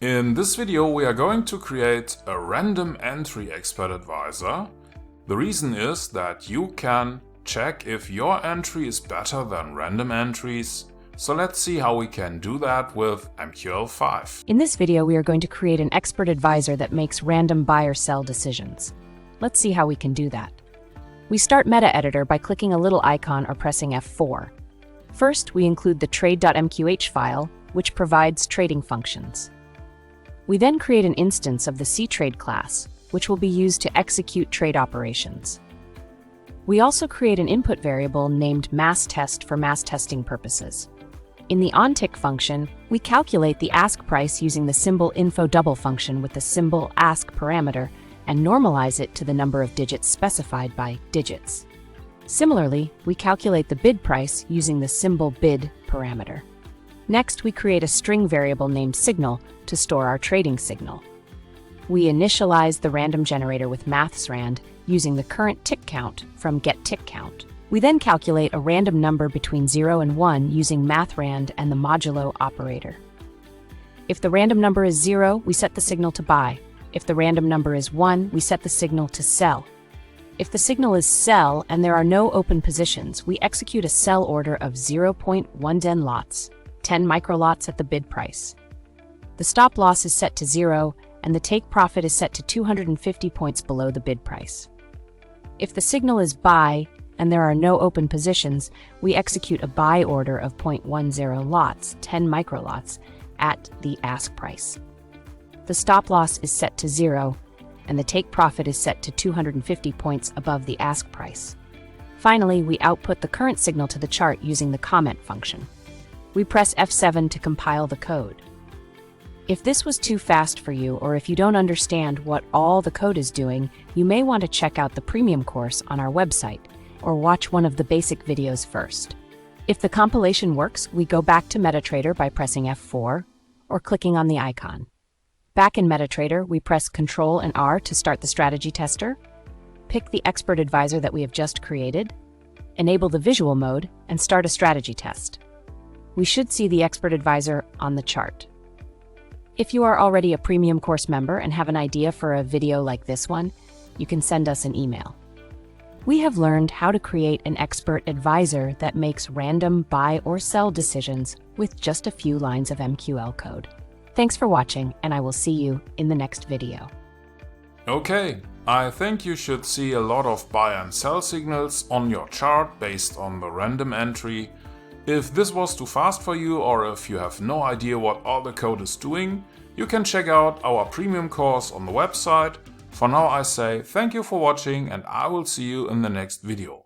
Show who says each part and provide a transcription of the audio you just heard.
Speaker 1: In this video we are going to create a random entry expert advisor. The reason is that you can check if your entry is better than random entries. So let's see how we can do that with MQL5.
Speaker 2: In this video we are going to create an expert advisor that makes random buy or sell decisions. Let's see how we can do that. We start Metaeditor by clicking a little icon or pressing F4. First, we include the Trade.mqh file, which provides trading functions. We then create an instance of the CTrade class, which will be used to execute trade operations. We also create an input variable named MassTest for mass testing purposes. In the OnTick function, we calculate the ask price using the SymbolInfoDouble function with the SymbolAsk parameter and normalize it to the number of digits specified by digits. Similarly, we calculate the bid price using the SymbolBid parameter. Next, we create a string variable named signal to store our trading signal. We initialize the random generator with MathSrand using the current tick count from GetTickCount. We then calculate a random number between 0 and 1 using MathRand and the modulo operator. If the random number is 0, we set the signal to buy. If the random number is 1, we set the signal to sell. If the signal is sell and there are no open positions, we execute a sell order of 0.1 den lots, 10 microlots at the bid price. The stop loss is set to 0 and the take profit is set to 250 points below the bid price. If the signal is buy and there are no open positions, we execute a buy order of 0.10 lots, 10 microlots, at the ask price. The stop loss is set to 0 and the take profit is set to 250 points above the ask price. Finally, we output the current signal to the chart using the comment function. We press F7 to compile the code. If this was too fast for you, or if you don't understand what all the code is doing, you may want to check out the premium course on our website, or watch one of the basic videos first. If the compilation works, we go back to MetaTrader by pressing F4 or clicking on the icon. Back in MetaTrader, we press Ctrl and R to start the strategy tester, pick the expert advisor that we have just created, enable the visual mode, and start a strategy test. We should see the expert advisor on the chart. If you are already a premium course member and have an idea for a video like this one, you can send us an email. We have learned how to create an expert advisor that makes random buy or sell decisions with just a few lines of MQL code. Thanks for watching, and I will see you in the next video.
Speaker 1: Okay, I think you should see a lot of buy and sell signals on your chart based on the random entry. If this was too fast for you, or if you have no idea what all the code is doing, you can check out our premium course on the website. For now I say thank you for watching and I will see you in the next video.